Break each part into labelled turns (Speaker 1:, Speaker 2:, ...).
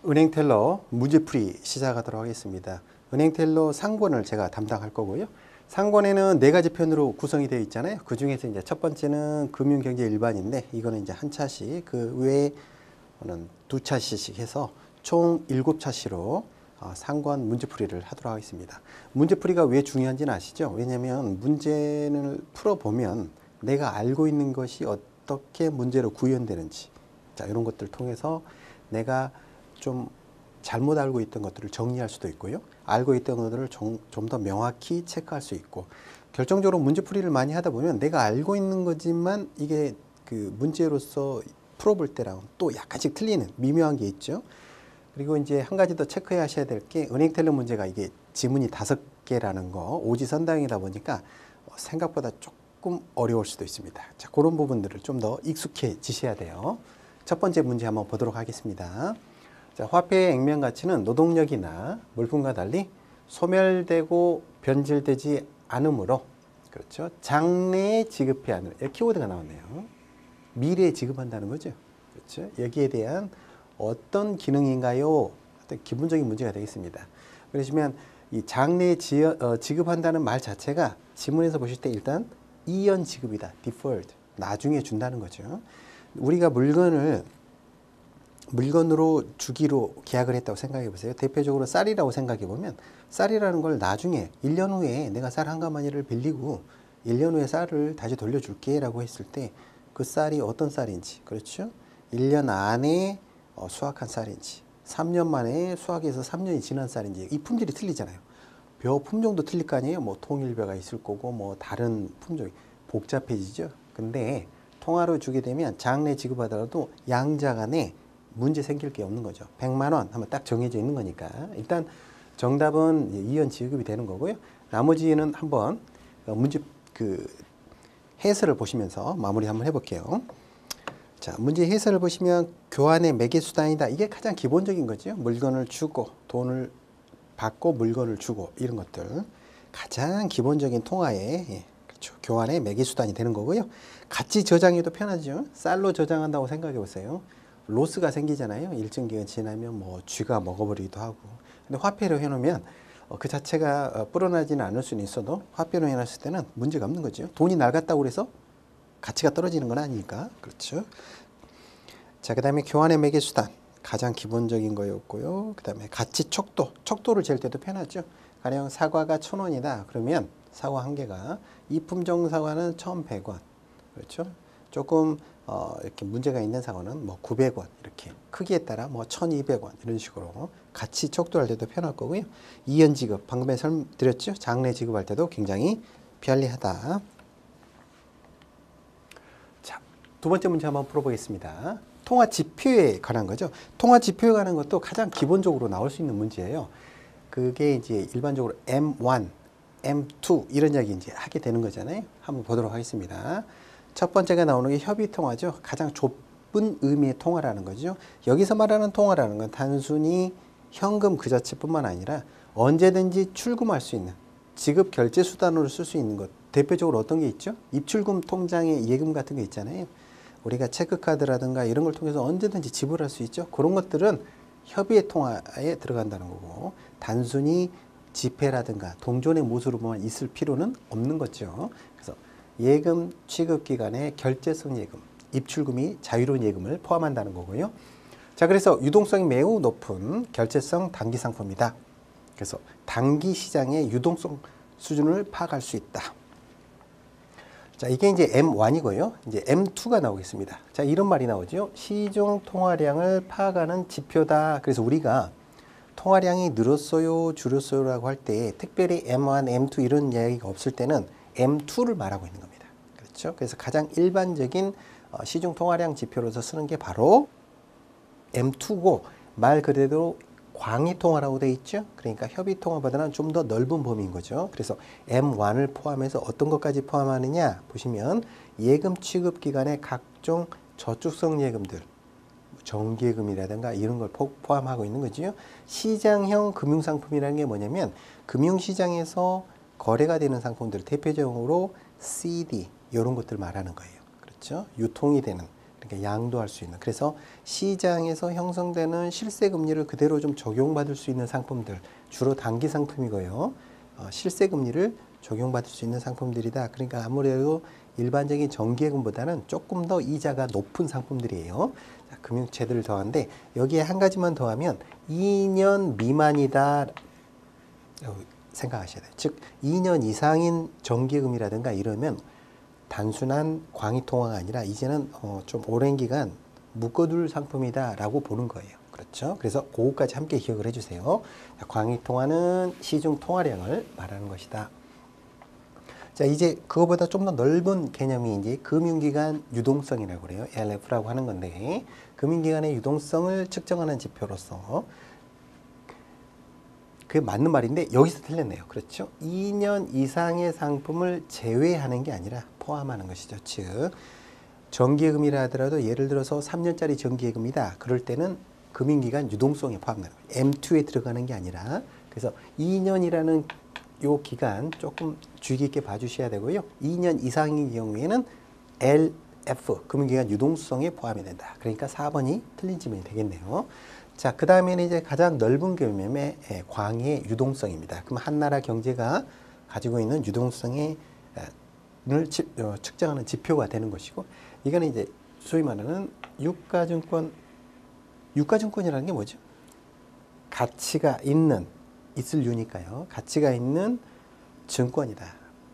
Speaker 1: 은행텔러 문제풀이 시작하도록 하겠습니다. 은행텔러 상권을 제가 담당할 거고요. 상권에는 네 가지 편으로 구성이 되어 있잖아요. 그 중에서 이제 첫 번째는 금융경제 일반인데, 이거는 이제 한 차씩, 그 외에는 두 차씩 해서 총 7차시로 상권 문제풀이를 하도록 하겠습니다. 문제풀이가 왜 중요한지는 아시죠? 왜냐하면 문제를 풀어보면 내가 알고 있는 것이 어떻게 문제로 구현되는지, 자, 이런 것들을 통해서 내가 좀 잘못 알고 있던 것들을 정리할 수도 있고요. 알고 있던 것들을 좀 더 명확히 체크할 수 있고, 결정적으로 문제풀이를 많이 하다 보면 내가 알고 있는 거지만 이게 그 문제로서 풀어볼 때랑 또 약간씩 틀리는 미묘한 게 있죠. 그리고 이제 한 가지 더 체크해 하셔야 될 게, 은행텔러 문제가 이게 지문이 5개라는 거, 오지선다형이다 보니까 생각보다 조금 어려울 수도 있습니다. 자, 그런 부분들을 좀 더 익숙해지셔야 돼요. 첫 번째 문제 한번 보도록 하겠습니다. 자, 화폐의 액면 가치는 노동력이나 물품과 달리 소멸되고 변질되지 않으므로, 그렇죠, 장래에 지급해야 하는, 키워드가 나왔네요. 미래에 지급한다는 거죠. 그렇죠. 여기에 대한 어떤 기능인가요? 어떤 기본적인 문제가 되겠습니다. 그러시면 이 장래에 지급한다는 말 자체가 지문에서 보실 때 일단 이연 지급이다, deferred, 나중에 준다는 거죠. 우리가 물건으로 주기로 계약을 했다고 생각해 보세요. 대표적으로 쌀이라고 생각해 보면, 쌀이라는 걸 나중에 1년 후에 내가 쌀 한 가마니를 빌리고 1년 후에 쌀을 다시 돌려줄게 라고 했을 때 그 쌀이 어떤 쌀인지, 그렇죠? 1년 안에 수확한 쌀인지, 3년 만에 수확해서 3년이 지난 쌀인지, 이 품질이 틀리잖아요. 벼 품종도 틀릴 거 아니에요. 뭐 통일벼가 있을 거고 뭐 다른 품종이 복잡해지죠. 근데 통화로 주게 되면 장래 지급하더라도 양자 간에 문제 생길 게 없는 거죠. 100만 원 하면 딱 정해져 있는 거니까 일단 정답은 이연 지급이 되는 거고요. 나머지는 한번 문제 해설을 보시면서 마무리 한번 해볼게요. 자, 문제 해설을 보시면 교환의 매개수단이다. 이게 가장 기본적인 거죠. 물건을 주고 돈을 받고 물건을 주고, 이런 것들 가장 기본적인 통화의, 그렇죠, 교환의 매개수단이 되는 거고요. 같이 저장해도 편하죠. 쌀로 저장한다고 생각해 보세요. 로스가 생기잖아요. 일정 기간 지나면 뭐 쥐가 먹어버리기도 하고. 근데 화폐로 해놓으면 그 자체가 불어나지는 않을 수는 있어도 화폐로 해놨을 때는 문제가 없는 거죠. 돈이 낡았다고 해서 가치가 떨어지는 건 아니니까. 그렇죠. 자, 그 다음에 교환의 매개수단, 가장 기본적인 거였고요. 그 다음에 가치 척도를 잴 때도 편하죠. 가령 사과가 1,000원이다. 그러면 사과 한 개가, 이 품종 사과는 1,100원. 그렇죠. 조금 이렇게 문제가 있는 사과는 뭐 900원, 이렇게 크기에 따라 뭐 1,200원, 이런 식으로 가치 척도할 때도 편할 거고요. 이연 지급, 방금에 설명드렸죠. 장래 지급할 때도 굉장히 편리하다. 자, 두 번째 문제 한번 풀어보겠습니다. 통화 지표에 관한 거죠. 통화 지표에 관한 것도 가장 기본적으로 나올 수 있는 문제예요. 그게 이제 일반적으로 M1, M2 이런 이야기 이제 하게 되는 거잖아요. 한번 보도록 하겠습니다. 첫 번째가 나오는 게 협의 통화죠. 가장 좁은 의미의 통화라는 거죠. 여기서 말하는 통화라는 건 단순히 현금 그 자체뿐만 아니라 언제든지 출금할 수 있는 지급 결제 수단으로 쓸 수 있는 것. 대표적으로 어떤 게 있죠? 입출금 통장에 예금 같은 게 있잖아요. 우리가 체크카드라든가 이런 걸 통해서 언제든지 지불할 수 있죠. 그런 것들은 협의의 통화에 들어간다는 거고, 단순히 지폐라든가 동전의 모습으로만 있을 필요는 없는 거죠. 그래서 예금 취급 기간에 결제성 예금, 입출금이 자유로운 예금을 포함한다는 거고요. 자, 그래서 유동성이 매우 높은 결제성 단기 상품이다. 그래서 단기 시장의 유동성 수준을 파악할 수 있다. 자, 이게 이제 M1이고요. 이제 M2가 나오겠습니다. 자, 이런 말이 나오죠. 시중 통화량을 파악하는 지표다. 그래서 우리가 통화량이 늘었어요, 줄었어요라고 할 때 특별히 M1, M2 이런 이야기가 없을 때는 M2를 말하고 있는 겁니다. 그렇죠? 그래서 가장 일반적인 시중 통화량 지표로서 쓰는 게 바로 M2고, 말 그대로 광의 통화라고 되어 있죠. 그러니까 협의 통화보다는 좀 더 넓은 범위인 거죠. 그래서 M1을 포함해서 어떤 것까지 포함하느냐 보시면, 예금 취급 기간의 각종 저축성 예금들, 정기예금이라든가 이런 걸 포함하고 있는 거죠. 시장형 금융상품이라는 게 뭐냐면, 금융시장에서 거래가 되는 상품들, 대표적으로 CD 이런 것들 말하는 거예요. 그렇죠? 유통이 되는, 그러니까 양도할 수 있는. 그래서 시장에서 형성되는 실세 금리를 그대로 좀 적용받을 수 있는 상품들, 주로 단기 상품이고요. 실세 금리를 적용받을 수 있는 상품들이다. 그러니까 아무래도 일반적인 정기예금보다는 조금 더 이자가 높은 상품들이에요. 자, 금융채들을 더하는데 여기에 한 가지만 더하면 2년 미만이다 생각하셔야 돼요. 즉 2년 이상인 정기예금이라든가 이러면 단순한 광의통화가 아니라 이제는 좀 오랜 기간 묶어둘 상품이다라고 보는 거예요. 그렇죠? 그래서 그거까지 함께 기억을 해주세요. 광의통화는 시중 통화량을 말하는 것이다. 자, 이제 그거보다 좀 더 넓은 개념이 이제 금융기관 유동성이라고 그래요. LF라고 하는 건데, 금융기관의 유동성을 측정하는 지표로서 그게 맞는 말인데 여기서 틀렸네요. 그렇죠? 2년 이상의 상품을 제외하는 게 아니라 포함하는 것이죠. 즉 정기예금이라 하더라도 예를 들어서 3년짜리 정기예금이다. 그럴 때는 금융기관 유동성에 포함되는 거예요. M2에 들어가는 게 아니라. 그래서 2년이라는 요 기간 조금 주의 깊게 봐주셔야 되고요. 2년 이상인 경우에는 LF, 금융기관 유동성에 포함이 된다. 그러니까 4번이 틀린 질문이 되겠네요. 자, 그 다음에는 이제 가장 넓은 개념의 광의 유동성입니다. 그럼 한 나라 경제가 가지고 있는 유동성을 측정하는 지표가 되는 것이고, 이거는 이제 소위 말하는 유가증권이라는 게 뭐죠? 가치가 있을 유니까요. 가치가 있는 증권이다.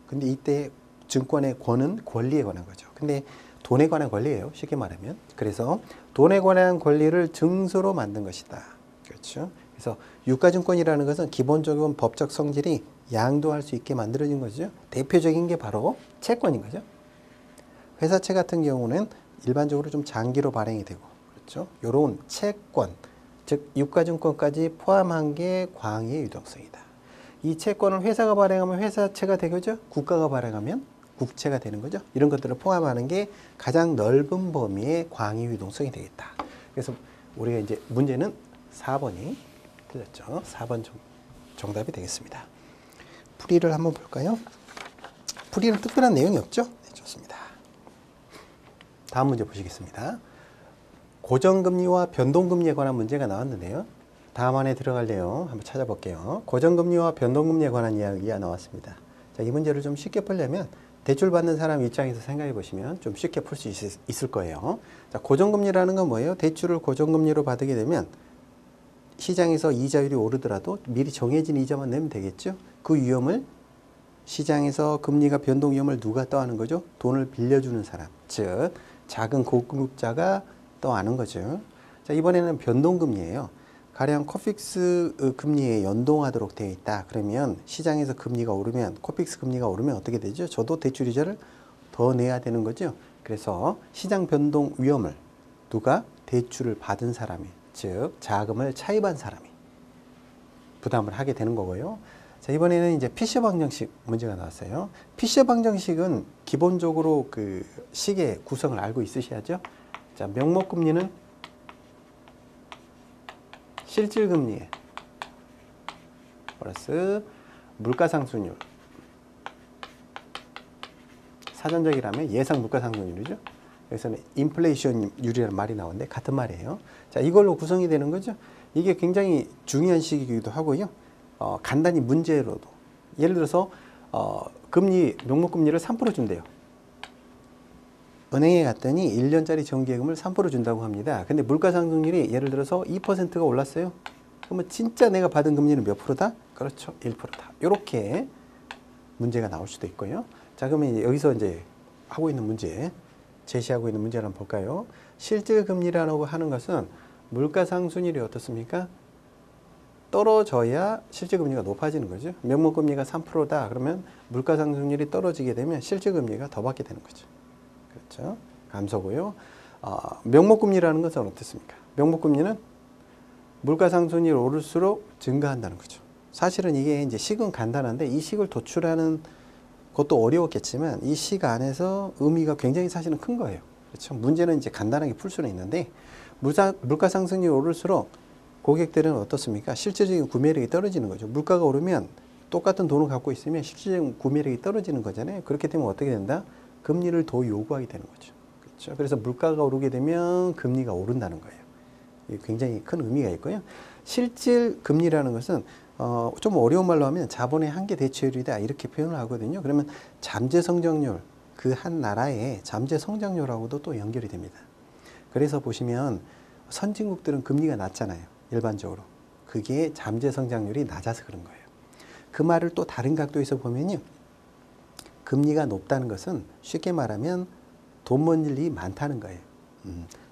Speaker 1: 근데 이때 증권의 권은 권리에 관한 거죠. 근데 돈에 관한 권리예요. 쉽게 말하면. 그래서 돈에 관한 권리를 증서로 만든 것이다. 그렇죠? 그래서 유가증권이라는 것은 기본적인 법적 성질이 양도할 수 있게 만들어진 거죠. 대표적인 게 바로 채권인 거죠. 회사채 같은 경우는 일반적으로 좀 장기로 발행이 되고, 그렇죠? 요런 채권, 즉 유가증권까지 포함한 게 광의 유동성이다. 이 채권을 회사가 발행하면 회사채가 되겠죠? 국가가 발행하면 국채가 되는 거죠. 이런 것들을 포함하는 게 가장 넓은 범위의 광의 유동성이 되겠다. 그래서 우리가 이제 문제는 4번이 틀렸죠. 4번 정답이 되겠습니다. 풀이를 한번 볼까요? 풀이는 특별한 내용이 없죠? 네, 좋습니다. 다음 문제 보시겠습니다. 고정금리와 변동금리에 관한 문제가 나왔는데요. 다음 안에 들어갈래요. 한번 찾아볼게요. 고정금리와 변동금리에 관한 이야기가 나왔습니다. 자, 이 문제를 좀 쉽게 풀려면 대출 받는 사람 입장에서 생각해 보시면 좀 쉽게 풀 수 있을 거예요. 자, 고정금리라는 건 뭐예요? 대출을 고정금리로 받게 되면 시장에서 이자율이 오르더라도 미리 정해진 이자만 내면 되겠죠? 그 위험을 시장에서 금리가 변동 위험을 누가 떠안는 거죠? 돈을 빌려주는 사람, 즉 작은 고금융자가 떠안는 거죠. 자, 이번에는 변동금리예요. 가령 코픽스 금리에 연동하도록 되어 있다. 그러면 시장에서 금리가 오르면, 코픽스 금리가 오르면 어떻게 되죠? 저도 대출 이자를 더 내야 되는 거죠. 그래서 시장 변동 위험을 누가? 대출을 받은 사람이, 즉 자금을 차입한 사람이 부담을 하게 되는 거고요. 자, 이번에는 이제 피셔 방정식 문제가 나왔어요. 피셔 방정식은 기본적으로 그 식의 구성을 알고 있으셔야죠. 자, 명목금리는 실질금리 플러스 물가상승률, 사전적이라면 예상 물가상승률이죠. 여기서는 인플레이션율이라는 말이 나오는데 같은 말이에요. 자, 이걸로 구성이 되는 거죠. 이게 굉장히 중요한 식이기도 하고요. 간단히 문제로도 예를 들어서 명목금리를 3% 준대요. 은행에 갔더니 1년짜리 정기예금을 3% 준다고 합니다. 근데 물가상승률이 예를 들어서 2%가 올랐어요. 그러면 진짜 내가 받은 금리는 몇 프로다? 그렇죠. 1%다. 이렇게 문제가 나올 수도 있고요. 자, 그러면 여기서 이제 제시하고 있는 문제를 한번 볼까요? 실질금리라고 하는 것은 물가상승률이 어떻습니까? 떨어져야 실질금리가 높아지는 거죠. 명목금리가 3%다. 그러면 물가상승률이 떨어지게 되면 실질금리가 더 받게 되는 거죠. 그렇죠. 감소고요. 명목금리라는 것은 어떻습니까? 명목금리는 물가상승률이 오를수록 증가한다는 거죠. 사실은 이게 이제 식은 간단한데 이 식을 도출하는 것도 어려웠겠지만 이 식 안에서 의미가 굉장히 사실은 큰 거예요. 그렇죠. 문제는 이제 간단하게 풀 수는 있는데 물가상승률이 오를수록 고객들은 어떻습니까? 실질적인 구매력이 떨어지는 거죠. 물가가 오르면 똑같은 돈을 갖고 있으면 실질적인 구매력이 떨어지는 거잖아요. 그렇게 되면 어떻게 된다? 금리를 더 요구하게 되는 거죠. 그렇죠? 그래서 물가가 오르게 되면 금리가 오른다는 거예요. 이게 굉장히 큰 의미가 있고요. 실질 금리라는 것은 좀 어려운 말로 하면 자본의 한계 대체율이다 이렇게 표현을 하거든요. 그러면 잠재 성장률, 그 한 나라의 잠재 성장률하고도 또 연결이 됩니다. 그래서 보시면 선진국들은 금리가 낮잖아요. 일반적으로. 그게 잠재 성장률이 낮아서 그런 거예요. 그 말을 또 다른 각도에서 보면요. 금리가 높다는 것은 쉽게 말하면 돈 번 일이 많다는 거예요.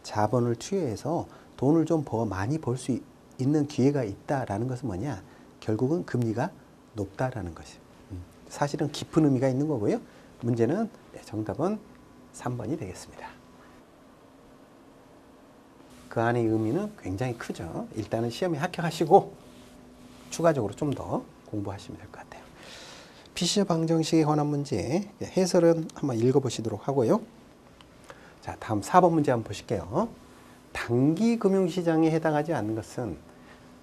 Speaker 1: 자본을 투여해서 돈을 좀 많이 벌 수 있는 기회가 있다라는 것은 뭐냐? 결국은 금리가 높다라는 것이에요. 사실은 깊은 의미가 있는 거고요. 문제는 정답은 3번이 되겠습니다. 그 안의 의미는 굉장히 크죠. 일단은 시험에 합격하시고 추가적으로 좀 더 공부하시면 될 것 같아요. 피셔 방정식에 관한 문제 해설은 한번 읽어보시도록 하고요. 자, 다음 4번 문제 한번 보실게요. 단기 금융시장에 해당하지 않는 것은,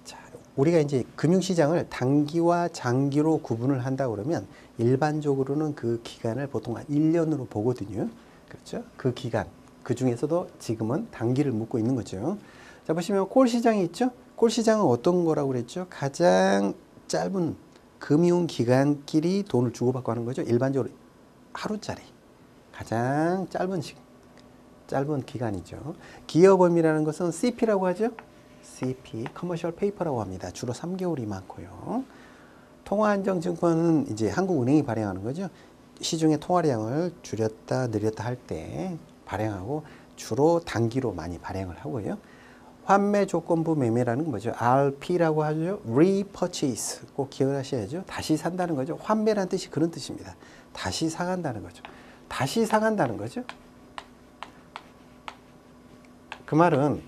Speaker 1: 자, 우리가 이제 금융시장을 단기와 장기로 구분을 한다 그러면 일반적으로는 그 기간을 보통 한 1년으로 보거든요. 그렇죠? 그 기간, 그 중에서도 지금은 단기를 묻고 있는 거죠. 자, 보시면 콜시장이 있죠? 콜시장은 어떤 거라고 그랬죠? 가장 짧은 금융기관끼리 돈을 주고받고 하는 거죠. 일반적으로 하루짜리. 가장 짧은 기간이죠. 기여범위라는 것은 CP라고 하죠. CP, Commercial Paper라고 합니다. 주로 3개월이 많고요. 통화안정증권은 이제 한국은행이 발행하는 거죠. 시중의 통화량을 줄였다 늘렸다 할 때 발행하고 주로 단기로 많이 발행을 하고요. 환매 조건부 매매라는 건 뭐죠? RP라고 하죠. Repurchase. 꼭 기억을 하셔야죠. 다시 산다는 거죠. 환매라는 뜻이 그런 뜻입니다. 다시 사간다는 거죠. 다시 사간다는 거죠. 그 말은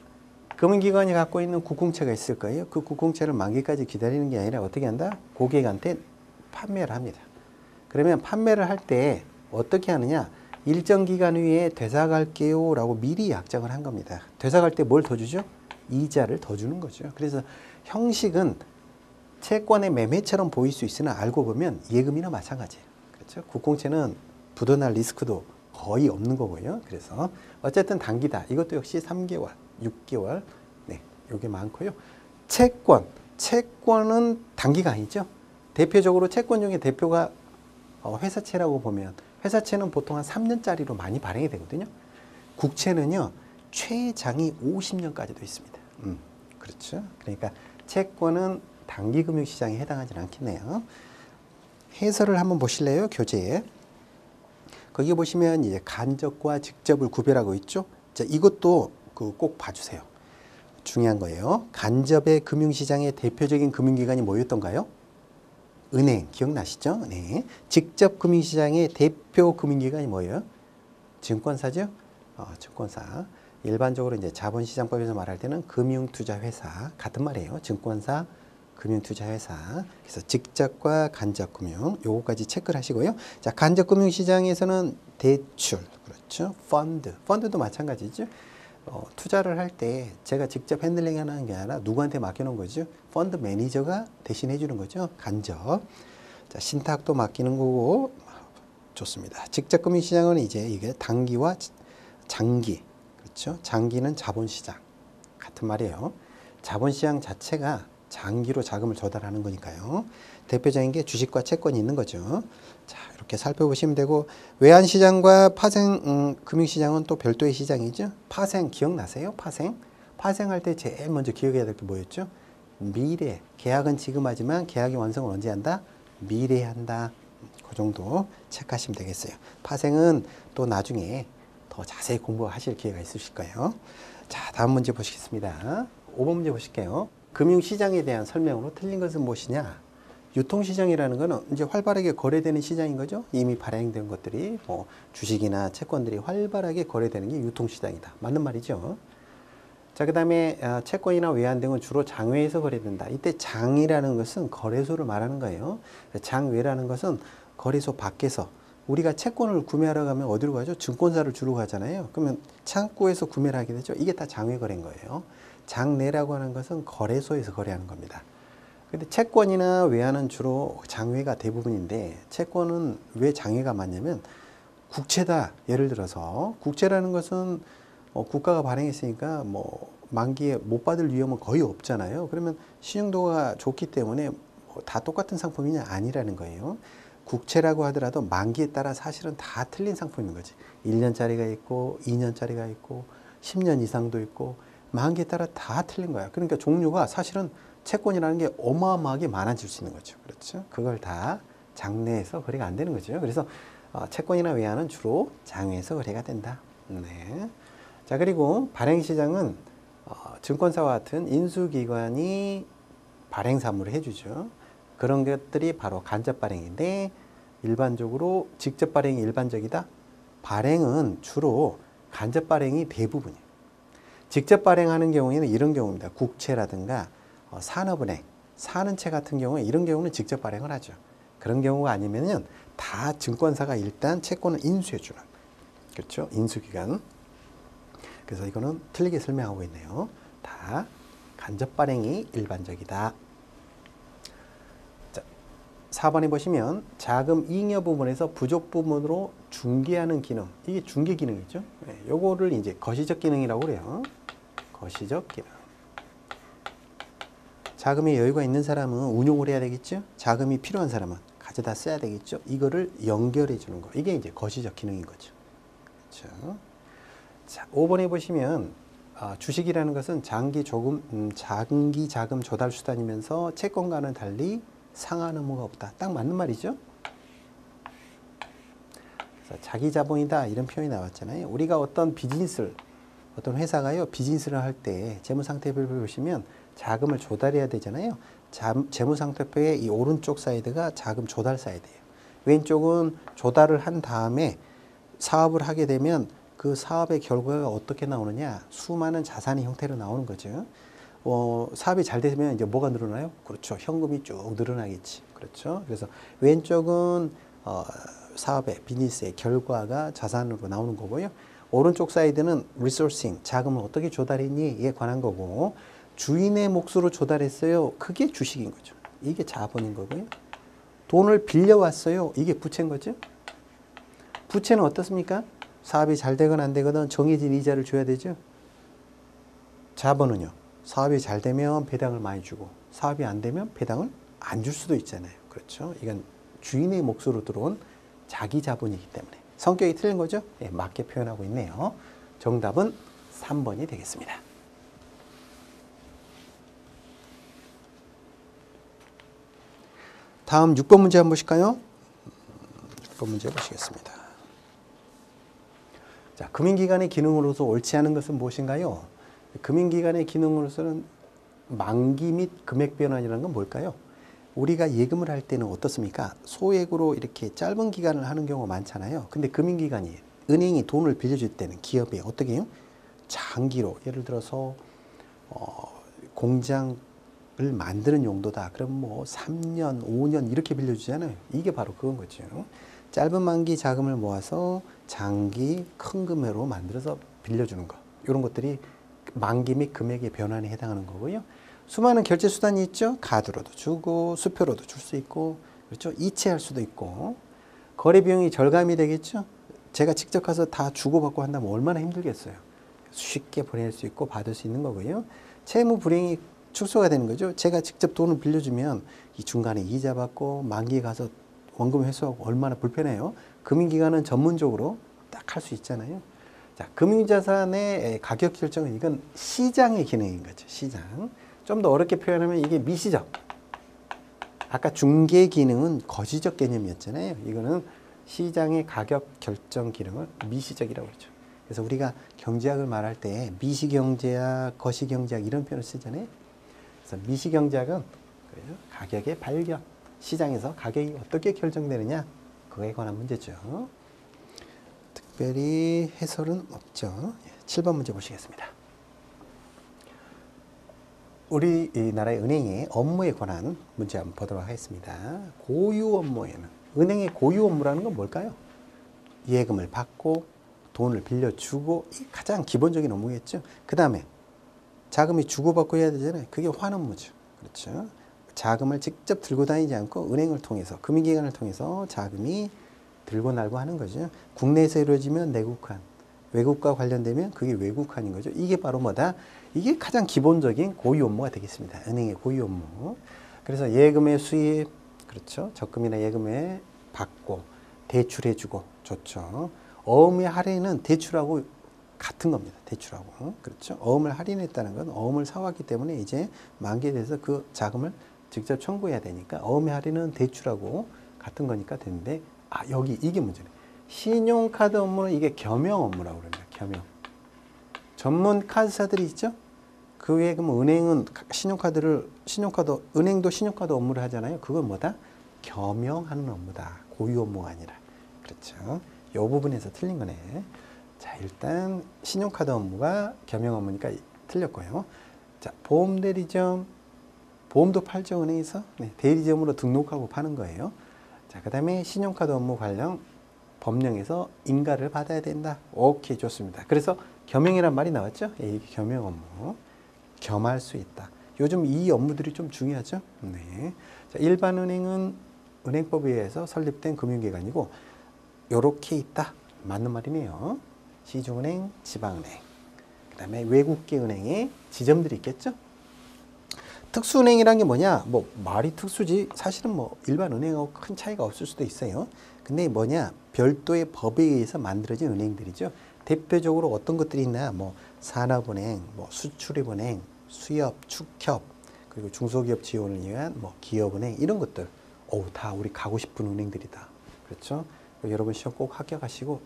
Speaker 1: 금융기관이 갖고 있는 국공채가 있을 거예요. 그 국공채를 만기까지 기다리는 게 아니라 어떻게 한다? 고객한테 판매를 합니다. 그러면 판매를 할 때 어떻게 하느냐? 일정 기간 후에 되사갈게요 라고 미리 약정을 한 겁니다. 되사갈 때 뭘 더 주죠? 이자를 더 주는 거죠. 그래서 형식은 채권의 매매처럼 보일 수 있으나 알고 보면 예금이나 마찬가지예요. 그렇죠? 국공채는 부도날 리스크도 거의 없는 거고요. 그래서 어쨌든 단기다. 이것도 역시 3개월, 6개월. 네, 요게 많고요. 채권은 단기가 아니죠. 대표적으로 채권 중에 대표가 회사채라고 보면 회사채는 보통 한 3년짜리로 많이 발행이 되거든요. 국채는요. 최장이 50년까지도 있습니다. 그렇죠. 그러니까 채권은 단기 금융시장에 해당하지 않겠네요. 해설을 한번 보실래요? 교재에. 거기 보시면 이제 간접과 직접을 구별하고 있죠. 자, 이것도 꼭 봐주세요. 중요한 거예요. 간접의 금융시장의 대표적인 금융기관이 뭐였던가요? 은행, 기억나시죠? 네. 직접 금융시장의 대표 금융기관이 뭐예요? 증권사죠? 증권사. 일반적으로 이제 자본시장법에서 말할 때는 금융투자회사 같은 말이에요. 증권사, 금융투자회사. 그래서 직접과 간접금융 요거까지 체크를 하시고요. 자, 간접금융시장에서는 대출, 그렇죠. 펀드도 마찬가지죠. 투자를 할 때 제가 직접 핸들링하는 게 아니라 누구한테 맡겨놓은 거죠. 펀드 매니저가 대신해 주는 거죠. 간접. 자, 신탁도 맡기는 거고 좋습니다. 직접 금융시장은 이제 이게 단기와 장기, 그렇죠. 장기는 자본시장 같은 말이에요. 자본시장 자체가 장기로 자금을 조달하는 거니까요. 대표적인 게 주식과 채권이 있는 거죠. 자, 이렇게 살펴보시면 되고 외환시장과 파생 금융시장은 또 별도의 시장이죠. 파생 기억나세요? 파생할 때 제일 먼저 기억해야 될 게 뭐였죠? 미래. 계약은 지금 하지만 계약의 완성은 언제 한다? 미래에 한다. 그 정도 체크하시면 되겠어요. 파생은 또 나중에 더 자세히 공부하실 기회가 있으실 거예요. 자, 다음 문제 보시겠습니다. 5번 문제 보실게요. 금융시장에 대한 설명으로 틀린 것은 무엇이냐? 유통시장이라는 것은 이제 활발하게 거래되는 시장인 거죠. 이미 발행된 것들이 주식이나 채권들이 활발하게 거래되는 게 유통시장이다. 맞는 말이죠. 자, 그 다음에 채권이나 외환 등은 주로 장외에서 거래된다. 이때 장이라는 것은 거래소를 말하는 거예요. 장외라는 것은 거래소 밖에서 우리가 채권을 구매하러 가면 어디로 가죠? 증권사를 주로 가잖아요. 그러면 창구에서 구매를 하게 되죠. 이게 다 장외 거래인 거예요. 장내라고 하는 것은 거래소에서 거래하는 겁니다. 근데 채권이나 외환은 주로 장외가 대부분인데 채권은 왜 장외가 많냐면 국채다. 예를 들어서 국채라는 것은 국가가 발행했으니까 뭐 만기에 못 받을 위험은 거의 없잖아요. 그러면 신용도가 좋기 때문에 다 똑같은 상품이냐? 아니라는 거예요. 국채라고 하더라도 만기에 따라 사실은 다 틀린 상품인 거지. 1년짜리가 있고 2년짜리가 있고 10년 이상도 있고 만기에 따라 다 틀린 거야. 그러니까 종류가 사실은 채권이라는 게 어마어마하게 많아질 수 있는 거죠. 그렇죠? 그걸 다 장내에서 거래가 안 되는 거죠. 그래서 채권이나 외환은 주로 장외에서 거래가 된다. 네. 자, 그리고 발행시장은 증권사와 같은 인수기관이 발행 사무를 해주죠. 그런 것들이 바로 간접 발행인데 일반적으로 직접 발행이 일반적이다. 발행은 주로 간접 발행이 대부분이에요. 직접 발행하는 경우에는 이런 경우입니다. 국채라든가 산업은행, 사는채 같은 경우에 이런 경우는 직접 발행을 하죠. 그런 경우가 아니면은 다 증권사가 일단 채권을 인수해 주는, 그렇죠? 인수기관. 그래서 이거는 틀리게 설명하고 있네요. 다 간접 발행이 일반적이다. 자, 4번에 보시면 자금 잉여 부분에서 부족 부분으로 중개하는 기능. 이게 중개 기능이죠. 네, 요거를 이제 거시적 기능이라고 그래요. 거시적 기능. 자금에 여유가 있는 사람은 운용을 해야 되겠죠. 자금이 필요한 사람은 가져다 써야 되겠죠. 이거를 연결해 주는 거. 이게 이제 거시적 기능인 거죠. 그렇죠. 자, 5번에 보시면 주식이라는 것은 장기 자금 조달 수단이면서 채권과는 달리 상한 의무가 없다. 딱 맞는 말이죠. 그래서 자기 자본이다 이런 표현이 나왔잖아요. 우리가 어떤 회사가요 비즈니스를 할 때 재무상태표를 보시면 자금을 조달해야 되잖아요. 재무상태표의 이 오른쪽 사이드가 자금 조달 사이드예요. 왼쪽은 조달을 한 다음에 사업을 하게 되면 그 사업의 결과가 어떻게 나오느냐? 수많은 자산의 형태로 나오는 거죠. 사업이 잘 되면 이제 뭐가 늘어나요? 그렇죠. 현금이 쭉 늘어나겠지. 그렇죠. 그래서 왼쪽은 사업의 비즈니스의 결과가 자산으로 나오는 거고요. 오른쪽 사이드는 리소싱, 자금을 어떻게 조달했니에 관한 거고, 주인의 몫으로 조달했어요. 그게 주식인 거죠. 이게 자본인 거고요. 돈을 빌려왔어요. 이게 부채인 거죠. 부채는 어떻습니까? 사업이 잘 되건 안 되거든 정해진 이자를 줘야 되죠. 자본은요. 사업이 잘 되면 배당을 많이 주고 사업이 안 되면 배당을 안 줄 수도 있잖아요. 그렇죠. 이건 주인의 몫으로 들어온 자기 자본이기 때문에 성격이 틀린 거죠. 예, 맞게 표현하고 있네요. 정답은 3번이 되겠습니다. 다음 6번 문제 한번 보실까요? 6번 문제 보시겠습니다. 자, 금융기관의 기능으로서 옳지 않은 것은 무엇인가요? 금융기관의 기능으로서는 만기 및 금액 변환이라는 건 뭘까요? 우리가 예금을 할 때는 어떻습니까? 소액으로 이렇게 짧은 기간을 하는 경우가 많잖아요. 근데 금융기관이, 은행이 돈을 빌려줄 때는 기업에 어떻게 해요? 장기로, 예를 들어서 공장을 만드는 용도다. 그럼 뭐 3년, 5년 이렇게 빌려주잖아요. 이게 바로 그건 거죠. 짧은 만기 자금을 모아서 장기 큰 금액으로 만들어서 빌려주는 거. 이런 것들이 만기 및 금액의 변환에 해당하는 거고요. 수많은 결제 수단이 있죠. 카드로도 주고 수표로도 줄 수 있고, 그렇죠. 이체할 수도 있고, 거래 비용이 절감이 되겠죠. 제가 직접 가서 다 주고받고 한다면 얼마나 힘들겠어요. 쉽게 보낼 수 있고 받을 수 있는 거고요. 채무 불이행이 축소가 되는 거죠. 제가 직접 돈을 빌려주면 이 중간에 이자 받고 만기에 가서 원금 회수하고 얼마나 불편해요. 금융기관은 전문적으로 딱 할 수 있잖아요. 자, 금융자산의 가격 결정은 이건 시장의 기능인 거죠. 시장. 좀 더 어렵게 표현하면 이게 미시적. 아까 중개 기능은 거시적 개념이었잖아요. 이거는 시장의 가격 결정 기능을 미시적이라고 그러죠. 그래서 우리가 경제학을 말할 때 미시경제학, 거시경제학 이런 표현을 쓰잖아요. 그래서 미시경제학은 가격의 발견, 시장에서 가격이 어떻게 결정되느냐, 그거에 관한 문제죠. 특별히 해설은 없죠. 7번 문제 보시겠습니다. 우리나라의 은행의 업무에 관한 문제 한번 보도록 하겠습니다. 고유 업무에는, 은행의 고유 업무라는 건 뭘까요? 예금을 받고 돈을 빌려주고, 이 가장 기본적인 업무겠죠. 그 다음에 자금이 주고받고 해야 되잖아요. 그게 환업무죠. 그렇죠. 자금을 직접 들고 다니지 않고 은행을 통해서, 금융기관을 통해서 자금이 들고 날고 하는 거죠. 국내에서 이루어지면 내국환, 외국과 관련되면 그게 외국환인 거죠. 이게 바로 뭐다? 이게 가장 기본적인 고유 업무가 되겠습니다. 은행의 고유 업무. 그래서 예금의 수입, 그렇죠. 적금이나 예금에 받고 대출해주고 좋죠. 어음의 할인은 대출하고 같은 겁니다. 대출하고. 그렇죠. 어음을 할인했다는 건 어음을 사왔기 때문에 이제 만기에 대해서 그 자금을 직접 청구해야 되니까 어음의 할인은 대출하고 같은 거니까 되는데 여기 이게 문제네. 신용카드 업무는 이게 겸용 업무라고 그럽니다. 겸용. 전문 카드사들이 있죠? 그 외에 그럼 은행은 은행도 신용카드 업무를 하잖아요. 그건 뭐다? 겸용하는 업무다. 고유 업무가 아니라. 그렇죠. 이 부분에서 틀린 거네. 자, 일단 신용카드 업무가 겸용 업무니까 틀렸고요. 자, 보험대리점. 보험도 팔죠, 은행에서. 네, 대리점으로 등록하고 파는 거예요. 자, 그 다음에 신용카드 업무 관련 법령에서 인가를 받아야 된다. 오케이, 좋습니다. 그래서 겸용이란 말이 나왔죠? 예, 이게 겸용 업무. 겸할 수 있다. 요즘 이 업무들이 좀 중요하죠? 네. 자, 일반 은행은 은행법에 의해서 설립된 금융기관이고, 요렇게 있다. 맞는 말이네요. 시중은행, 지방은행. 그 다음에 외국계 은행의 지점들이 있겠죠? 특수은행이란 게 뭐냐? 뭐 말이 특수지 사실은 뭐 일반 은행하고 큰 차이가 없을 수도 있어요. 근데 뭐냐? 별도의 법에 의해서 만들어진 은행들이죠. 대표적으로 어떤 것들이 있나? 뭐 산업은행, 뭐 수출입은행, 수협, 축협, 그리고 중소기업 지원을 위한 뭐 기업은행 이런 것들. 다 우리 가고 싶은 은행들이다. 그렇죠? 여러분 시험 꼭 합격하시고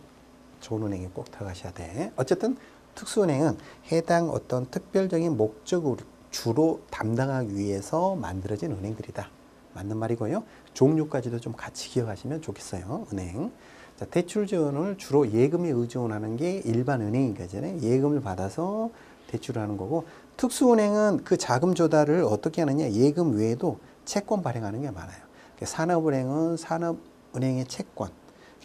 Speaker 1: 좋은 은행에 꼭 들어가셔야 돼. 어쨌든 특수은행은 해당 어떤 특별적인 목적을 주로 담당하기 위해서 만들어진 은행들이다. 맞는 말이고요. 종류까지도 좀 같이 기억하시면 좋겠어요. 은행. 자, 대출 지원을 주로 예금에 의존하는 게 일반 은행인 거잖아요. 예금을 받아서 대출을 하는 거고, 특수은행은 그 자금 조달을 어떻게 하느냐? 예금 외에도 채권 발행하는 게 많아요. 산업은행은 산업은행의 채권,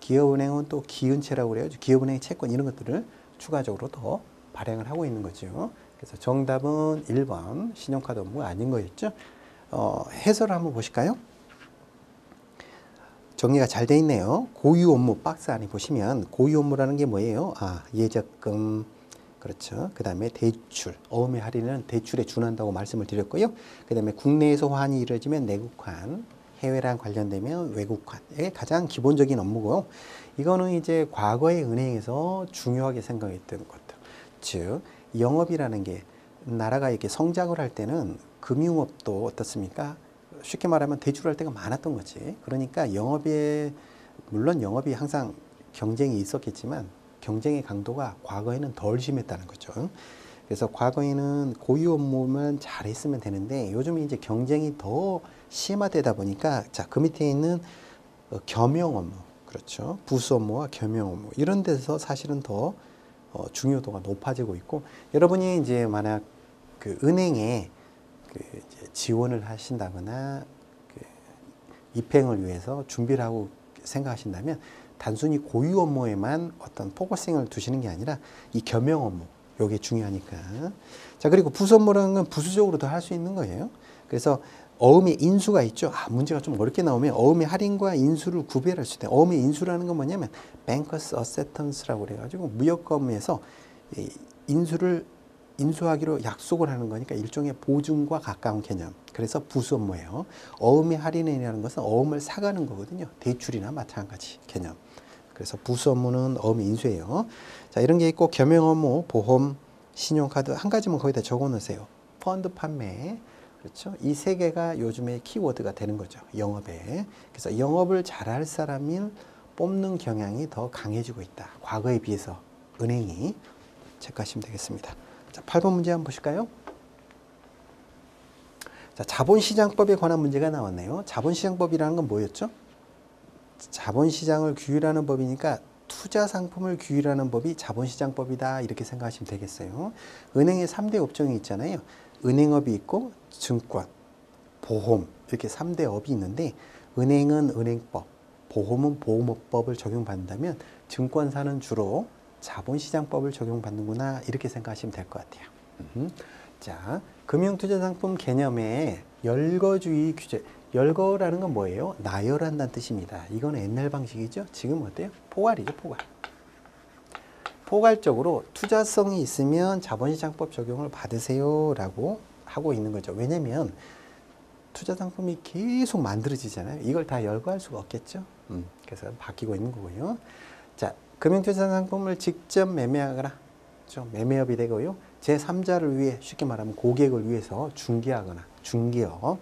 Speaker 1: 기업은행은 또 기은채라고 그래요. 기업은행의 채권 이런 것들을 추가적으로 더 발행을 하고 있는 거죠. 그래서 정답은 1번 신용카드 업무가 아닌 거였죠. 해설을 한번 보실까요? 정리가 잘 돼 있네요. 고유 업무 박스 안에 보시면 고유 업무라는 게 뭐예요? 예적금, 그렇죠. 그 다음에 대출, 어음의 할인은 대출에 준한다고 말씀을 드렸고요. 그 다음에 국내에서 환이 이루어지면 내국환, 해외랑 관련되면 외국환의 가장 기본적인 업무고요. 이거는 이제 과거의 은행에서 중요하게 생각했던 것들. 즉, 영업이라는 게 나라가 이렇게 성장을 할 때는 금융업도 어떻습니까? 쉽게 말하면 대출할 때가 많았던 거지. 그러니까 물론 영업이 항상 경쟁이 있었겠지만 경쟁의 강도가 과거에는 덜 심했다는 거죠. 그래서 과거에는 고유 업무만 잘했으면 되는데 요즘 이제 경쟁이 더 심화되다 보니까 자, 그 밑에 있는 겸용 업무, 그렇죠. 부수 업무와 겸용 업무 이런 데서 사실은 더 중요도가 높아지고 있고, 여러분이 이제 만약 그 은행에 이제 지원을 하신다거나 입행을 위해서 준비를 하고 생각하신다면 단순히 고유 업무에만 어떤 포커싱을 두시는 게 아니라 이 겸용 업무, 요게 중요하니까. 자, 그리고 부수 업무라는 건 부수적으로도 할 수 있는 거예요. 그래서 어음의 인수가 있죠. 문제가 좀 어렵게 나오면 어음의 할인과 인수를 구별할 수 있다. 어음의 인수라는 건 뭐냐면 뱅커스 어세턴스라고 그래가지고 무역업무에서 인수하기로 약속을 하는 거니까 일종의 보증과 가까운 개념. 그래서 부수 업무예요. 어음의 할인이라는 것은 어음을 사가는 거거든요. 대출이나 마찬가지 개념. 그래서 부수 업무는 어음의 인수예요. 자, 이런 게 있고 겸용 업무, 보험, 신용카드 한 가지만 거기다 적어 놓으세요. 펀드 판매. 그렇죠? 이 세 개가 요즘의 키워드가 되는 거죠. 영업에. 그래서 영업을 잘할 사람을 뽑는 경향이 더 강해지고 있다. 과거에 비해서 은행이 체크하시면 되겠습니다. 자, 8번 문제 한번 보실까요? 자, 자본시장법에 관한 문제가 나왔네요. 자본시장법이라는 건 뭐였죠? 자본시장을 규율하는 법이니까 투자 상품을 규율하는 법이 자본시장법이다 이렇게 생각하시면 되겠어요. 은행의 3대 업종이 있잖아요. 은행업이 있고 증권, 보험 이렇게 3대 업이 있는데 은행은 은행법, 보험은 보험업법을 적용받는다면 증권사는 주로 자본시장법을 적용받는구나 이렇게 생각하시면 될 것 같아요. 자, 금융투자상품 개념의 열거주의 규제, 열거라는 건 뭐예요? 나열한다는 뜻입니다. 이건 옛날 방식이죠. 지금 어때요? 포괄이죠, 포괄. 포괄적으로 투자성이 있으면 자본시장법 적용을 받으세요라고 하고 있는 거죠. 왜냐면 투자 상품이 계속 만들어지잖아요. 이걸 다 열거할 수가 없겠죠. 그래서 바뀌고 있는 거고요. 자, 금융투자 상품을 직접 매매하거나 좀 매매업이 되고요. 제3자를 위해 쉽게 말하면 고객을 위해서 중개하거나 중개업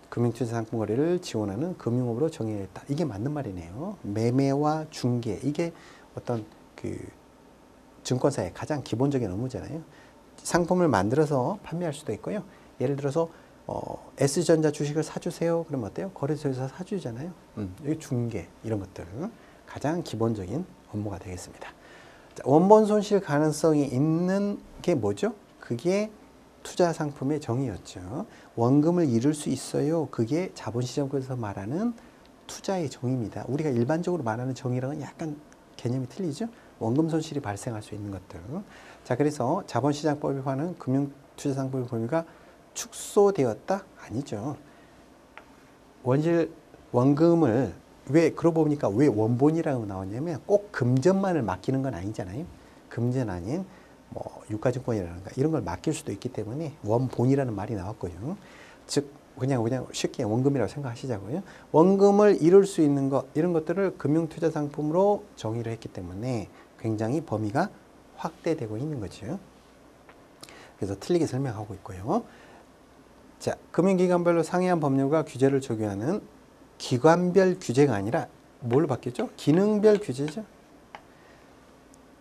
Speaker 1: 금융투자 상품 거래를 지원하는 금융업으로 정의했다. 이게 맞는 말이네요. 매매와 중개 이게 어떤 그 증권사의 가장 기본적인 업무잖아요. 상품을 만들어서 판매할 수도 있고요. 예를 들어서 S전자 주식을 사주세요. 그러면 어때요? 거래소에서 사주잖아요. 여기 중개 이런 것들 가장 기본적인 업무가 되겠습니다. 자, 원본 손실 가능성이 있는 게 뭐죠? 그게 투자 상품의 정의였죠. 원금을 잃을 수 있어요. 그게 자본시장에서 말하는 투자의 정의입니다. 우리가 일반적으로 말하는 정의랑은 약간 개념이 틀리죠. 원금 손실이 발생할 수 있는 것들. 자, 그래서 자본시장법에 관한 금융투자상품의 범위가 축소되었다? 아니죠. 원금을 그러고 보니까 왜 원본이라고 나왔냐면 꼭 금전만을 맡기는 건 아니잖아요. 금전 아닌 뭐 유가증권이라든가 이런 걸 맡길 수도 있기 때문에 원본이라는 말이 나왔고요. 즉 그냥 쉽게 원금이라고 생각하시자고요. 원금을 이룰 수 있는 것 이런 것들을 금융투자 상품으로 정의를 했기 때문에 굉장히 범위가 확대되고 있는 거죠. 그래서 틀리게 설명하고 있고요. 자, 금융기관별로 상이한 법률과 규제를 적용하는 기관별 규제가 아니라 뭘로 바뀌었죠? 기능별 규제죠.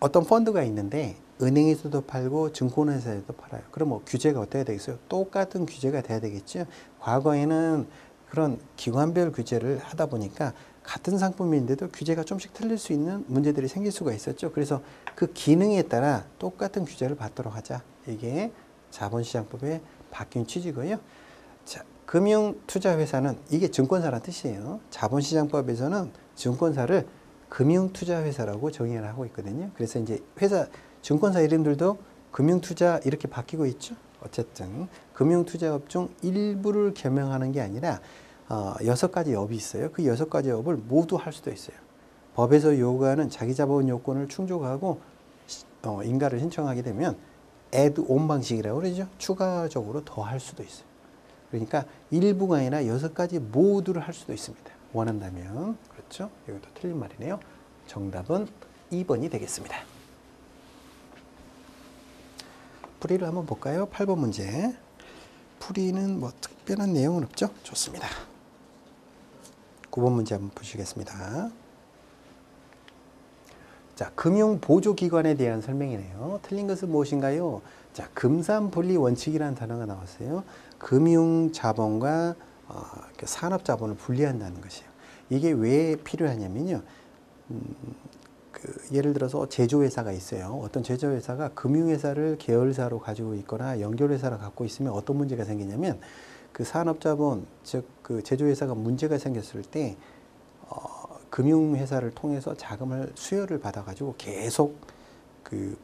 Speaker 1: 어떤 펀드가 있는데 은행에서도 팔고 증권회사에도 팔아요. 그럼 뭐 규제가 어떻게 되겠어요? 똑같은 규제가 돼야 되겠죠. 과거에는 그런 기관별 규제를 하다 보니까 같은 상품인데도 규제가 좀씩 틀릴 수 있는 문제들이 생길 수가 있었죠. 그래서 그 기능에 따라 똑같은 규제를 받도록 하자. 이게 자본시장법의 바뀐 취지고요. 자, 금융투자회사는 이게 증권사란 뜻이에요. 자본시장법에서는 증권사를 금융투자회사라고 정의를 하고 있거든요. 그래서 이제 증권사 이름들도 금융투자 이렇게 바뀌고 있죠. 어쨌든 금융투자업 중 일부를 겸용하는 게 아니라 6가지 업이 있어요. 그 6가지 업을 모두 할 수도 있어요. 법에서 요구하는 자기자본 요건을 충족하고 인가를 신청하게 되면 add on 방식이라고 그러죠. 추가적으로 더 할 수도 있어요. 그러니까 일부가 아니라 6가지 모두를 할 수도 있습니다. 원한다면. 그렇죠? 이것도 틀린 말이네요. 정답은 2번이 되겠습니다. 풀이를 한번 볼까요? 8번 문제. 풀이는 뭐 특별한 내용은 없죠? 좋습니다. 9번 문제 한번 보시겠습니다. 자, 금융보조기관에 대한 설명이네요. 틀린 것은 무엇인가요? 자, 금산분리 원칙이라는 단어가 나왔어요. 금융자본과 산업자본을 분리한다는 것이에요. 이게 왜 필요하냐면요. 예를 들어서 제조회사가 있어요. 어떤 제조회사가 금융회사를 계열사로 가지고 있거나 연결회사를 갖고 있으면 어떤 문제가 생기냐면 그 산업자본, 즉 그 제조회사가 문제가 생겼을 때 금융회사를 통해서 자금을 수여를 받아가지고 계속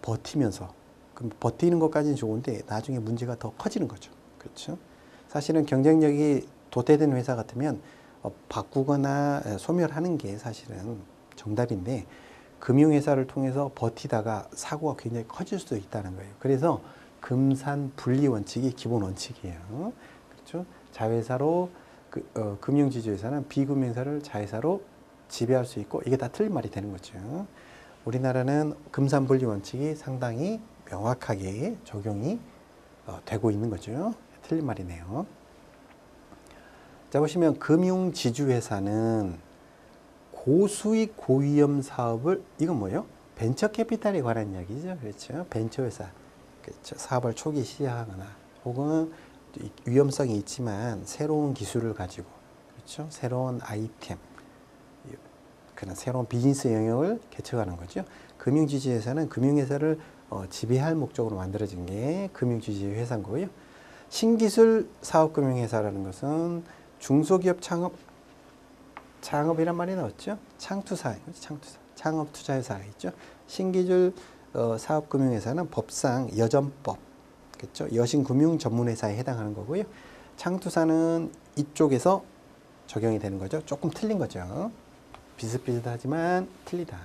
Speaker 1: 버티면서 그럼 버티는 것까지는 좋은데 나중에 문제가 더 커지는 거죠. 그렇죠? 사실은 경쟁력이 도태된 회사 같으면 바꾸거나 소멸하는 게 사실은 정답인데 금융회사를 통해서 버티다가 사고가 굉장히 커질 수도 있다는 거예요. 그래서 금산 분리 원칙이 기본 원칙이에요. 그렇죠? 자회사로 금융지주회사는 비금융회사를 자회사로 지배할 수 있고 이게 다 틀린 말이 되는 거죠. 우리나라는 금산 분리 원칙이 상당히 명확하게 적용이 되고 있는 거죠. 틀린 말이네요. 자, 보시면 금융지주회사는 고수익 고위험 사업을 이건 뭐예요? 벤처캐피탈에 관한 이야기죠. 그렇죠? 벤처회사. 그렇죠? 사업을 초기 시작하거나 혹은 위험성이 있지만 새로운 기술을 가지고 그렇죠? 새로운 아이템 그런 새로운 비즈니스 영역을 개척하는 거죠. 금융지주회사는 금융회사를 지배할 목적으로 만들어진 게 금융지주회사인 거고요. 신기술 사업금융회사라는 것은 중소기업 창업이란 말이 나왔죠. 창업투자회사가 있죠. 신기술 사업금융회사는 법상 여전법, 그렇죠? 여신금융전문회사에 해당하는 거고요. 창투사는 이쪽에서 적용이 되는 거죠. 조금 틀린 거죠. 비슷비슷하지만 틀리다.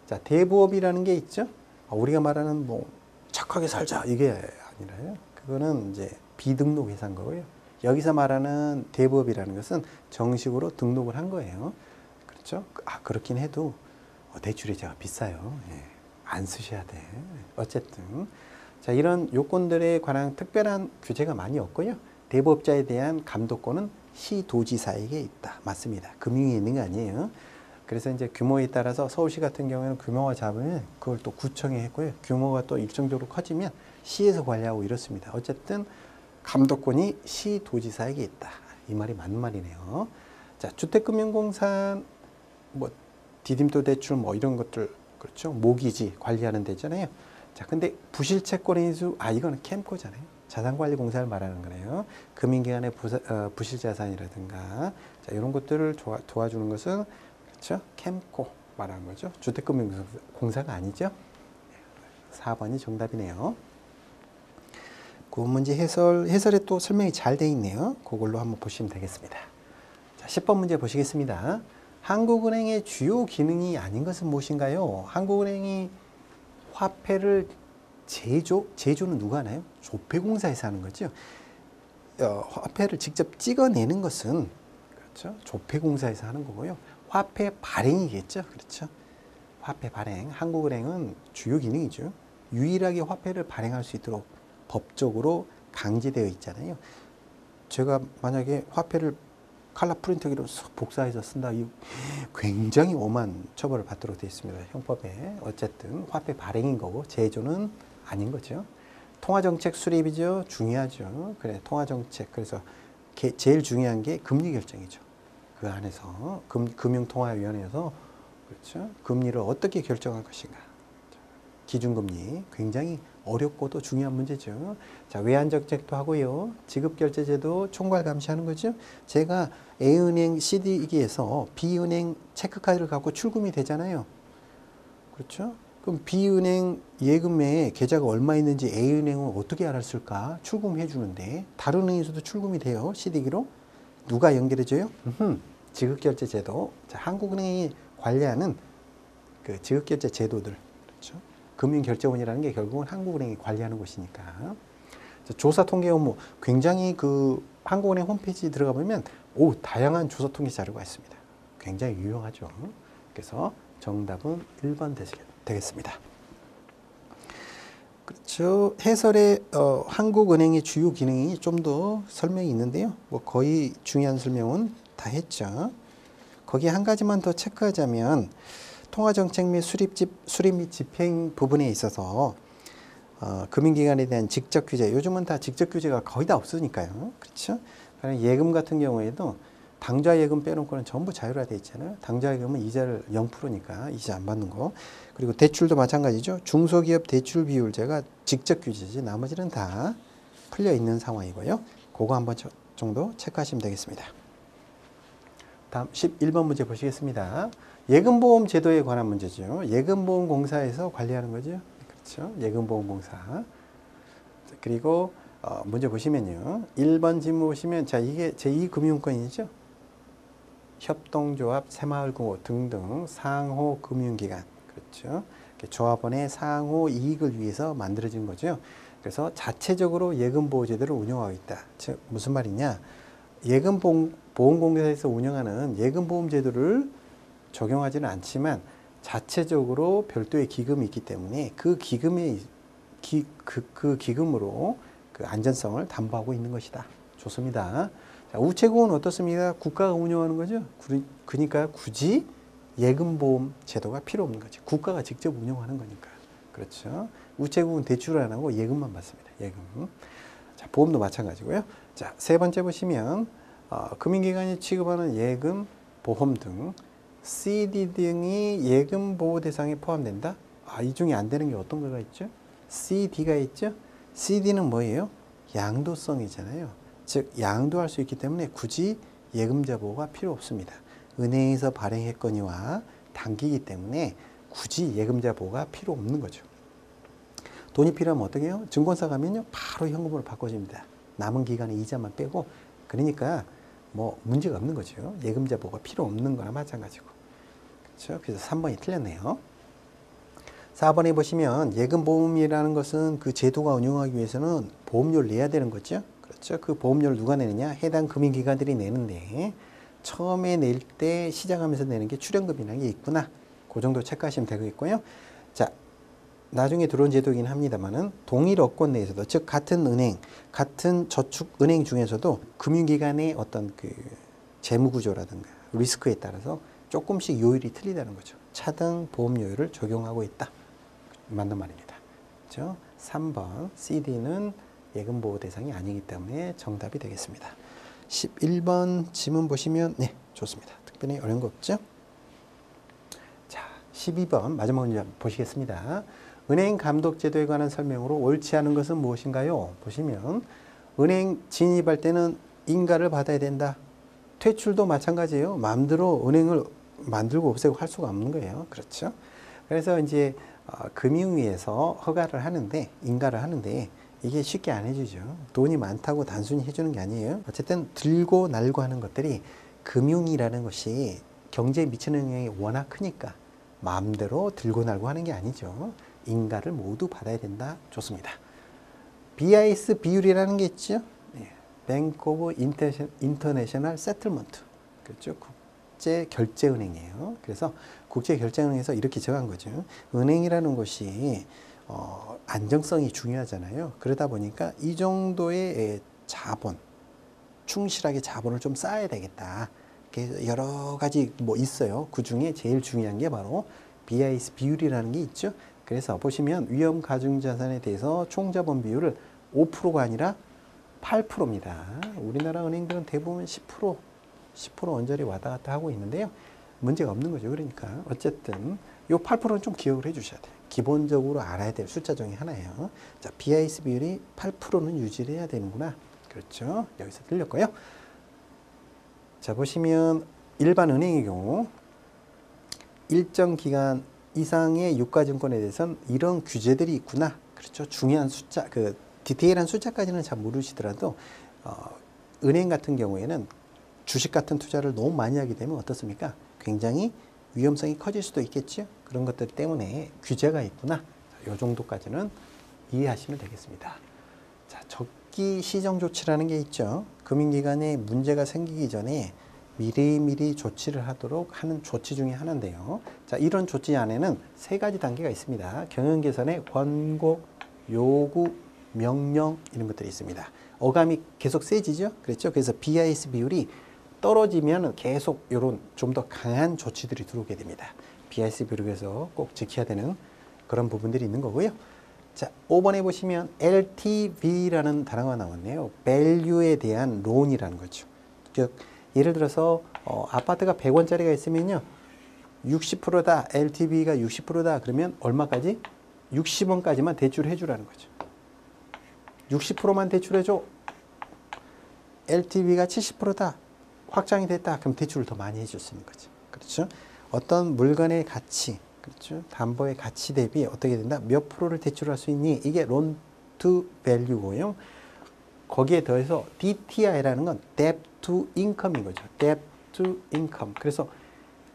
Speaker 1: 자, 대부업이라는 게 있죠. 우리가 말하는 뭐 착하게 살자 이게 아니라요. 그거는 이제 비등록해서 한 거고요. 여기서 말하는 대부업이라는 것은 정식으로 등록을 한 거예요. 그렇죠? 그렇긴 해도 대출이 제가 비싸요. 예, 안 쓰셔야 돼. 어쨌든 자, 이런 요건들에 관한 특별한 규제가 많이 없고요. 대부업자에 대한 감독권은 시도지사에게 있다. 맞습니다. 금융에 있는 거 아니에요. 그래서 이제 규모에 따라서 서울시 같은 경우에는 규모가 작으면 그걸 또 구청에 했고요. 규모가 또 일정적으로 커지면 시에서 관리하고 이렇습니다. 어쨌든 감독권이 시도지사에게 있다. 이 말이 맞는 말이네요. 자, 주택금융공사 뭐 디딤돌 대출 뭐 이런 것들 그렇죠. 모기지 관리하는 데잖아요. 자, 근데 부실채권인수 이거는 캠코잖아요. 자산관리공사를 말하는 거네요. 금융기관의 부실자산이라든가 자, 이런 것들을 도와주는 것은 그렇죠. 캠코 말하는 거죠. 주택금융공사가 아니죠. 4번이 정답이네요. 그 문제 해설에 또 설명이 잘 돼 있네요. 그걸로 한번 보시면 되겠습니다. 자, 10번 문제 보시겠습니다. 한국은행의 주요 기능이 아닌 것은 무엇인가요? 한국은행이 화폐를 제조는 누가 하나요? 조폐공사에서 하는 거죠. 화폐를 직접 찍어내는 것은 그렇죠. 조폐공사에서 하는 거고요. 화폐 발행이겠죠. 그렇죠. 화폐 발행. 한국은행은 주요 기능이죠. 유일하게 화폐를 발행할 수 있도록 법적으로 강제되어 있잖아요. 제가 만약에 화폐를 칼라 프린터기로 복사해서 쓴다. 굉장히 엄한 처벌을 받도록 되어 있습니다. 형법에. 어쨌든 화폐 발행인 거고 제조는 아닌 거죠. 통화정책 수립이죠. 중요하죠. 그래, 통화정책. 그래서 제일 중요한 게 금리 결정이죠. 그 안에서 금융통화위원회에서 그렇죠. 금리를 어떻게 결정할 것인가. 기준금리 굉장히 어렵고도 중요한 문제죠. 자, 외환정책도 하고요. 지급결제제도 총괄 감시하는 거죠. 제가 A은행 CD기에서 B은행 체크카드를 갖고 출금이 되잖아요. 그렇죠? 그럼 B은행 예금에 계좌가 얼마 있는지 A은행은 어떻게 알았을까? 출금해 주는데 다른 은행에서도 출금이 돼요. CD기로. 누가 연결해줘요? 지급결제제도. 자, 한국은행이 관리하는 그 지급결제 제도들. 그렇죠? 금융결제원이라는 게 결국은 한국은행이 관리하는 곳이니까. 조사 통계 업무 굉장히 그 한국은행 홈페이지 들어가 보면 다양한 조사 통계 자료가 있습니다. 굉장히 유용하죠. 그래서 정답은 1번 되겠습니다. 그렇죠. 해설에 한국은행의 주요 기능이 좀 더 설명이 있는데요. 뭐 거의 중요한 설명은 다 했죠. 거기에 한 가지만 더 체크하자면 통화정책 및 수립 및 집행 부분에 있어서 금융기관에 대한 직접 규제, 요즘은 다 직접 규제가 거의 다 없으니까요. 그렇죠? 예금 같은 경우에도 당좌예금 빼놓고는 전부 자율화되어 있잖아요. 당좌예금은 이자를 0%니까 이자 안 받는 거. 그리고 대출도 마찬가지죠. 중소기업 대출 비율제가 직접 규제지 나머지는 다 풀려 있는 상황이고요. 그거 한번 정도 체크하시면 되겠습니다. 다음 11번 문제 보시겠습니다. 예금보험 제도에 관한 문제죠. 예금보험공사에서 관리하는 거죠. 그렇죠. 예금보험공사. 그리고 문제 보시면요. 1번 질문 보시면 자, 이게 제2금융권이죠. 협동조합, 새마을금고 등등 상호 금융기관. 그렇죠. 조합원의 상호 이익을 위해서 만들어진 거죠. 그래서 자체적으로 예금보호제도를 운영하고 있다. 즉 무슨 말이냐? 예금보험공사에서 운영하는 예금보험제도를 적용하지는 않지만 자체적으로 별도의 기금이 있기 때문에 그 기금의 그 기금으로 그 안전성을 담보하고 있는 것이다. 좋습니다. 자, 우체국은 어떻습니까? 국가가 운영하는 거죠. 그러니까 굳이 예금보험 제도가 필요 없는 거지. 국가가 직접 운영하는 거니까. 그렇죠. 우체국은 대출을 안 하고 예금만 받습니다. 예금. 자, 보험도 마찬가지고요. 자, 세 번째 보시면 금융기관이 취급하는 예금, 보험 등 CD 등이 예금 보호 대상에 포함된다. 이 중에 안 되는 게 어떤 거가 있죠? CD가 있죠. CD는 뭐예요? 양도성이잖아요. 즉 양도할 수 있기 때문에 굳이 예금자 보호가 필요 없습니다. 은행에서 발행했거니와 당기기 때문에 굳이 예금자 보호가 필요 없는 거죠. 돈이 필요하면 어떻게 해요? 증권사 가면요 바로 현금으로 바꿔줍니다. 남은 기간의 이자만 빼고 그러니까 뭐 문제가 없는 거죠. 예금자 보고가 필요 없는 거나 마찬가지고. 그렇죠? 그래서 3번이 틀렸네요. 4번에 보시면 예금보험이라는 것은 그 제도가 운영하기 위해서는 보험료를 내야 되는 거죠. 그렇죠? 그 보험료를 누가 내느냐? 해당 금융기관들이 내는데 처음에 낼 때 시작하면서 내는 게 출연금이라는 게 있구나. 그 정도 체크하시면 되겠고요. 자, 나중에 들어온 제도이긴 합니다만은 동일 업권 내에서도 즉 같은 은행, 같은 저축은행 중에서도 금융기관의 어떤 그 재무구조라든가 리스크에 따라서 조금씩 요율이 틀리다는 거죠. 차등 보험료율을 적용하고 있다. 맞는 말입니다. 그렇죠? 3번 CD는 예금보호 대상이 아니기 때문에 정답이 되겠습니다. 11번 지문 보시면 네, 좋습니다. 특별히 어려운 거 없죠? 자, 12번 마지막 문제 보시겠습니다. 은행 감독 제도에 관한 설명으로 옳지 않은 것은 무엇인가요? 보시면 은행 진입할 때는 인가를 받아야 된다. 퇴출도 마찬가지예요. 마음대로 은행을 만들고 없애고 할 수가 없는 거예요. 그렇죠? 그래서 이제 금융위에서 허가를 하는데 인가를 하는데 이게 쉽게 안 해주죠. 돈이 많다고 단순히 해주는 게 아니에요. 어쨌든 들고 날고 하는 것들이 금융이라는 것이 경제에 미치는 영향이 워낙 크니까 마음대로 들고 날고 하는 게 아니죠. 인가를 모두 받아야 된다. 좋습니다. BIS 비율이라는 게 있죠. Bank of International Settlement. 그렇죠. 국제결제은행이에요. 그래서 국제결제은행에서 이렇게 정한 거죠. 은행이라는 곳이 안정성이 중요하잖아요. 그러다 보니까 이 정도의 자본, 충실하게 자본을 좀 쌓아야 되겠다. 여러 가지 뭐 있어요. 그 중에 제일 중요한 게 바로 BIS 비율이라는 게 있죠. 그래서 보시면 위험 가중자산에 대해서 총자본 비율을 5%가 아니라 8%입니다. 우리나라 은행들은 대부분 10% 언저리 왔다 갔다 하고 있는데요. 문제가 없는 거죠. 그러니까 어쨌든 이 8%는 좀 기억을 해 주셔야 돼요. 기본적으로 알아야 될 숫자 중에 하나예요. 자, BIS 비율이 8%는 유지를 해야 되는구나. 그렇죠. 여기서 틀렸고요. 자, 보시면 일반 은행의 경우 일정 기간 이상의 유가증권에 대해서는 이런 규제들이 있구나. 그렇죠. 중요한 숫자, 그 디테일한 숫자까지는 잘 모르시더라도 은행 같은 경우에는 주식 같은 투자를 너무 많이 하게 되면 어떻습니까? 굉장히 위험성이 커질 수도 있겠죠. 그런 것들 때문에 규제가 있구나. 이 정도까지는 이해하시면 되겠습니다. 자, 적기 시정 조치라는 게 있죠. 금융기관에 문제가 생기기 전에 미리미리 조치를 하도록 하는 조치 중에 하나인데요. 자, 이런 조치 안에는 3가지 단계가 있습니다. 경영개선의 권고, 요구, 명령 이런 것들이 있습니다. 어감이 계속 세지죠. 그렇죠. 그래서 BIS 비율이 떨어지면 계속 이런 좀 더 강한 조치들이 들어오게 됩니다. BIS 비율에서 꼭 지켜야 되는 그런 부분들이 있는 거고요. 자, 5번에 보시면 LTV라는 단어가 나왔네요. value에 대한 론이라는 거죠. 즉 예를 들어서 아파트가 100원짜리가 있으면요. 60%다. LTV가 60%다. 그러면 얼마까지? 60원까지만 대출해 주라는 거죠. 60%만 대출해 줘. LTV가 70%다. 확장이 됐다. 그럼 대출을 더 많이 해줄 수 있는 거죠. 그렇죠? 어떤 물건의 가치, 그렇죠? 담보의 가치 대비 어떻게 된다? 몇 프로를 대출할 수 있니? 이게 loan to value고요. 거기에 더해서 DTI라는 건 debt to income인 거죠. debt to income. 그래서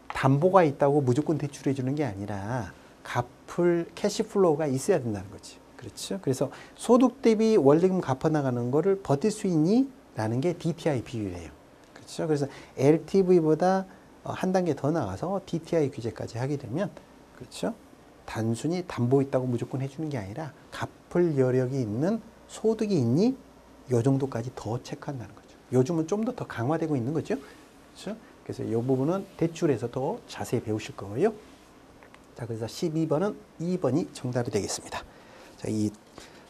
Speaker 1: 담보가 있다고 무조건 대출해 주는 게 아니라 갚을 캐시플로우가 있어야 된다는 거지. 그렇죠? 그래서 소득 대비 원리금 갚아 나가는 거를 버틸 수 있니? 라는 게 DTI 비율이에요. 그렇죠? 그래서 LTV보다 한 단계 더 나가서 DTI 규제까지 하게 되면 그렇죠? 단순히 담보 있다고 무조건 해주는 게 아니라 갚을 여력이 있는 소득이 있니? 요 정도까지 더 체크한다는 거죠. 요즘은 좀 더 강화되고 있는 거죠. 그렇죠? 그래서 이 부분은 대출에서 더 자세히 배우실 거예요. 자, 그래서 12번은 2번이 정답이 되겠습니다.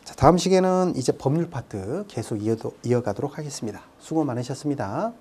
Speaker 1: 자, 다음 시간에는 이제 법률 파트 계속 이어가도록 하겠습니다. 수고 많으셨습니다.